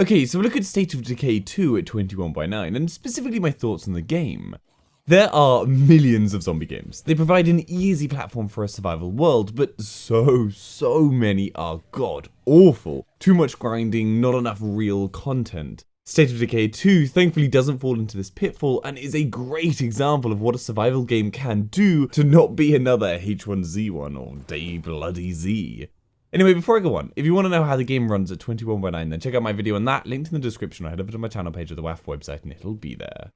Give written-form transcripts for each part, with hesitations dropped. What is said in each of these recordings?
Okay, so look at State of Decay 2 at 21/9, and specifically my thoughts on the game. There are millions of zombie games. They provide an easy platform for a survival world, but so many are god awful. Too much grinding, not enough real content. State of Decay 2 thankfully doesn't fall into this pitfall and is a great example of what a survival game can do to not be another H1Z1 or Day Bloody Z. Anyway, before I go on, if you want to know how the game runs at 21/9, then check out my video on that, linked in the description, or head over to my channel page of the WAF website and it'll be there.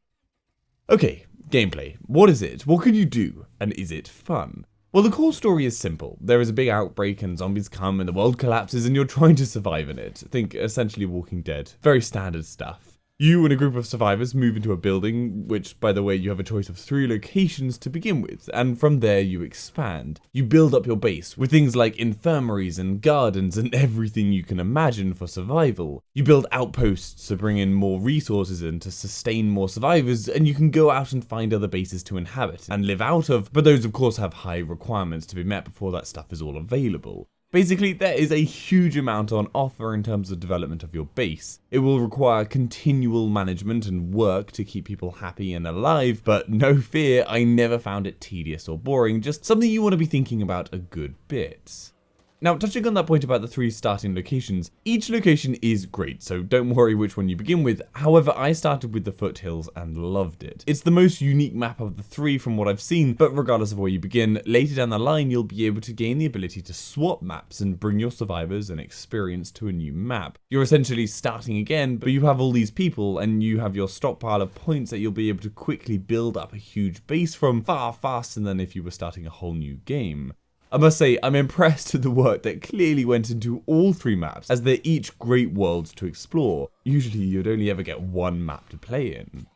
Okay, gameplay. What is it? What can you do? And is it fun? Well, the core story is simple. There is a big outbreak and zombies come and the world collapses and you're trying to survive in it. Think essentially Walking Dead. Very standard stuff. You and a group of survivors move into a building, which, by the way, you have a choice of 3 locations to begin with, and from there you expand. You build up your base with things like infirmaries and gardens and everything you can imagine for survival. You build outposts to bring in more resources and to sustain more survivors, and you can go out and find other bases to inhabit and live out of, but those of course have high requirements to be met before that stuff is all available. Basically, there is a huge amount on offer in terms of development of your base. It will require continual management and work to keep people happy and alive, but no fear, I never found it tedious or boring, just something you want to be thinking about a good bit. Now, touching on that point about the 3 starting locations, each location is great, so don't worry which one you begin with. However, I started with the foothills and loved it. It's the most unique map of the 3 from what I've seen, but regardless of where you begin, later down the line you'll be able to gain the ability to swap maps and bring your survivors and experience to a new map. You're essentially starting again, but you have all these people and you have your stockpile of points that you'll be able to quickly build up a huge base from far faster than if you were starting a whole new game. I must say, I'm impressed with the work that clearly went into all 3 maps, as they're each great worlds to explore. Usually you'd only ever get 1 map to play in.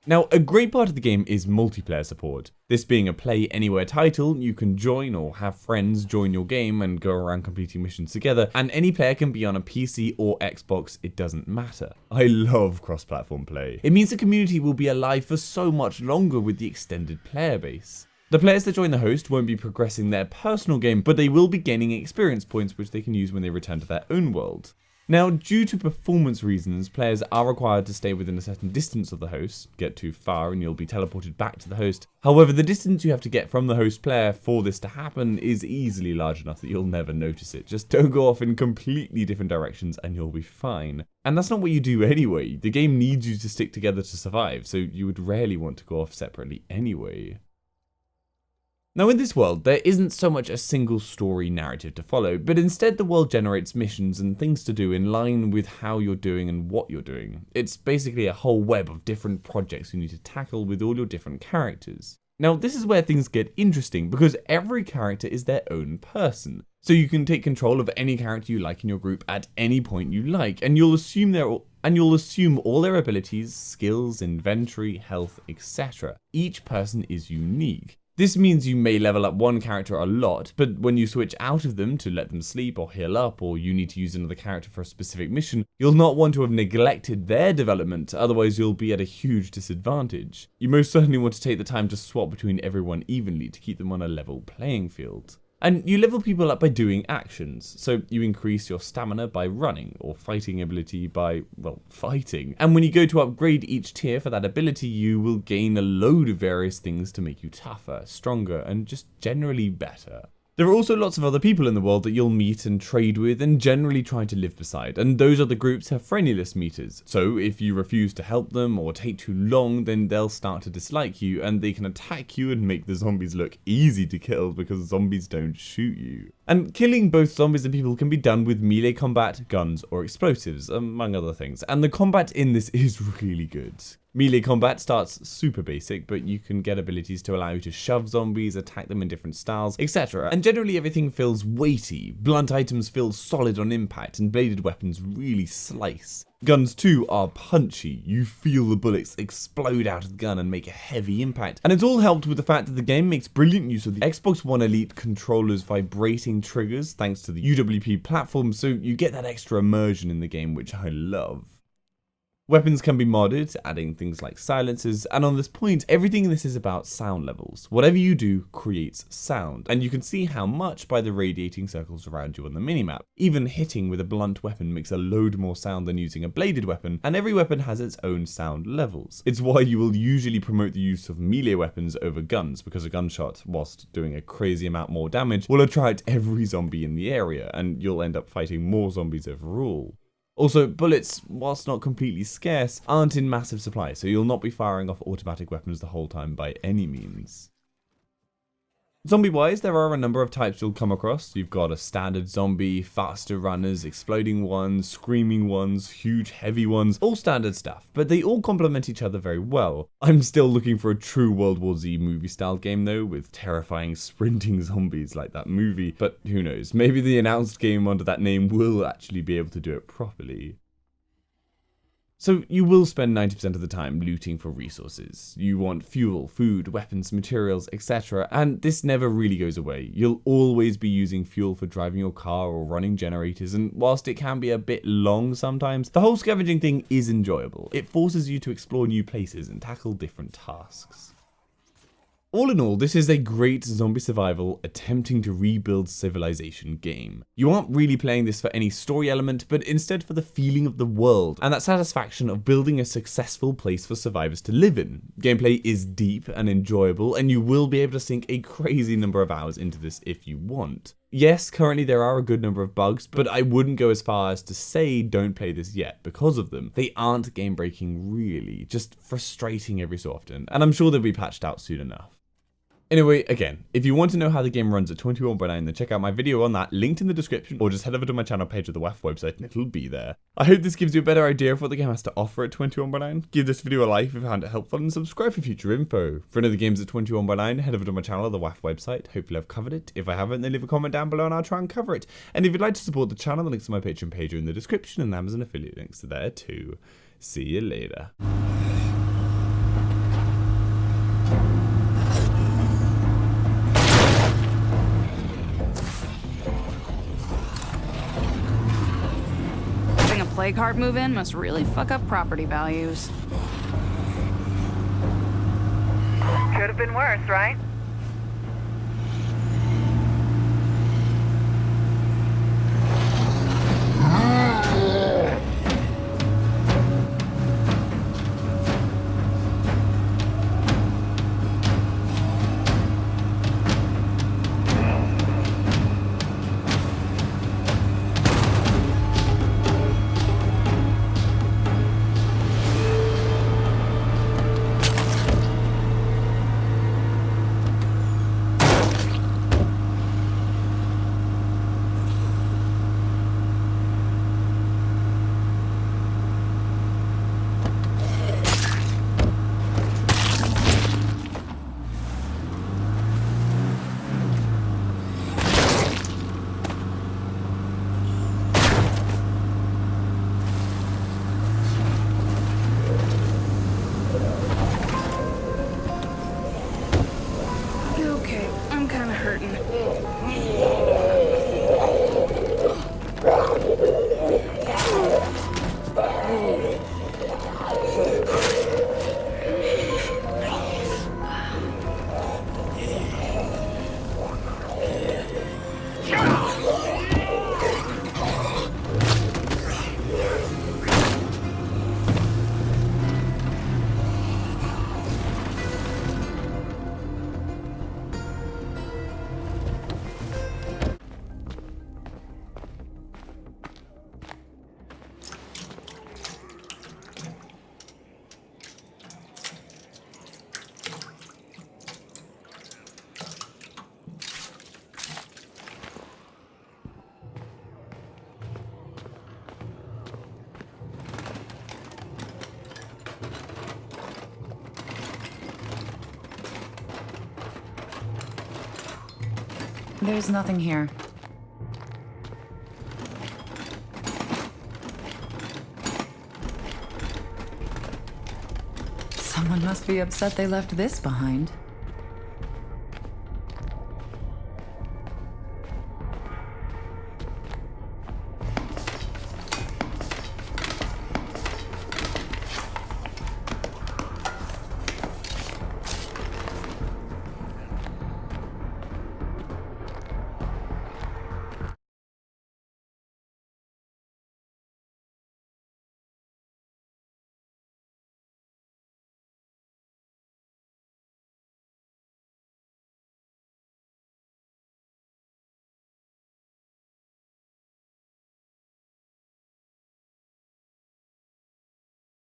Now, a great part of the game is multiplayer support. This being a play anywhere title, you can join or have friends join your game and go around completing missions together, and any player can be on a PC or Xbox, it doesn't matter. I love cross-platform play. It means the community will be alive for so much longer with the extended player base. The players that join the host won't be progressing their personal game, but they will be gaining experience points which they can use when they return to their own world. Now, due to performance reasons, players are required to stay within a certain distance of the host. Get too far and you'll be teleported back to the host. However, the distance you have to get from the host player for this to happen is easily large enough that you'll never notice it. Just don't go off in completely different directions and you'll be fine. And that's not what you do anyway. The game needs you to stick together to survive, so you would rarely want to go off separately anyway. Now, in this world, there isn't so much a single story narrative to follow, but instead the world generates missions and things to do in line with how you're doing and what you're doing. It's basically a whole web of different projects you need to tackle with all your different characters. Now, this is where things get interesting, because every character is their own person. So you can take control of any character you like in your group at any point you like, and you'll assume all their abilities, skills, inventory, health, etc. Each person is unique. This means you may level up one character a lot, but when you switch out of them to let them sleep or heal up, or you need to use another character for a specific mission, you'll not want to have neglected their development, otherwise you'll be at a huge disadvantage. You most certainly want to take the time to swap between everyone evenly to keep them on a level playing field. And you level people up by doing actions, so you increase your stamina by running, or fighting ability by, well, fighting. And when you go to upgrade each tier for that ability, you will gain a load of various things to make you tougher, stronger, and just generally better. There are also lots of other people in the world that you'll meet and trade with and generally try to live beside, and those other groups have friendliness meters. So if you refuse to help them or take too long, then they'll start to dislike you and they can attack you and make the zombies look easy to kill because zombies don't shoot you. And killing both zombies and people can be done with melee combat, guns, or explosives, among other things, and the combat in this is really good. Melee combat starts super basic, but you can get abilities to allow you to shove zombies, attack them in different styles, etc. And generally everything feels weighty, blunt items feel solid on impact, and bladed weapons really slice. Guns too are punchy, you feel the bullets explode out of the gun and make a heavy impact. And it's all helped with the fact that the game makes brilliant use of the Xbox One Elite controller's vibrating triggers thanks to the UWP platform, so you get that extra immersion in the game, which I love. Weapons can be modded, adding things like silencers, and on this point, everything in this is about sound levels. Whatever you do creates sound, and you can see how much by the radiating circles around you on the minimap. Even hitting with a blunt weapon makes a load more sound than using a bladed weapon, and every weapon has its own sound levels. It's why you will usually promote the use of melee weapons over guns, because a gunshot, whilst doing a crazy amount more damage, will attract every zombie in the area, and you'll end up fighting more zombies overall. Also, bullets, whilst not completely scarce, aren't in massive supply, so you'll not be firing off automatic weapons the whole time by any means. Zombie-wise, there are a number of types you'll come across. You've got a standard zombie, faster runners, exploding ones, screaming ones, huge heavy ones, all standard stuff, but they all complement each other very well. I'm still looking for a true World War Z movie-style game though, with terrifying sprinting zombies like that movie, but who knows, maybe the announced game under that name will actually be able to do it properly. So you will spend 90% of the time looting for resources. You want fuel, food, weapons, materials, etc. And this never really goes away. You'll always be using fuel for driving your car or running generators, and whilst it can be a bit long sometimes, the whole scavenging thing is enjoyable. It forces you to explore new places and tackle different tasks. All in all, this is a great zombie survival attempting to rebuild civilization game. You aren't really playing this for any story element, but instead for the feeling of the world and that satisfaction of building a successful place for survivors to live in. Gameplay is deep and enjoyable, and you will be able to sink a crazy number of hours into this if you want. Yes, currently there are a good number of bugs, but I wouldn't go as far as to say don't play this yet because of them. They aren't game breaking really, just frustrating every so often, and I'm sure they'll be patched out soon enough. Anyway, again, if you want to know how the game runs at 21x9, then check out my video on that, linked in the description, or just head over to my channel page of the WAF website and it'll be there. I hope this gives you a better idea of what the game has to offer at 21x9. Give this video a like if you found it helpful, and subscribe for future info. For any other games at 21x9, head over to my channel, the WAF website. Hopefully I've covered it. If I haven't, then leave a comment down below and I'll try and cover it. And if you'd like to support the channel, the links to my Patreon page are in the description, and the Amazon affiliate links are there too. See you later. Plague heart move in must really fuck up property values. Could have been worse, right? There's nothing here. Someone must be upset they left this behind.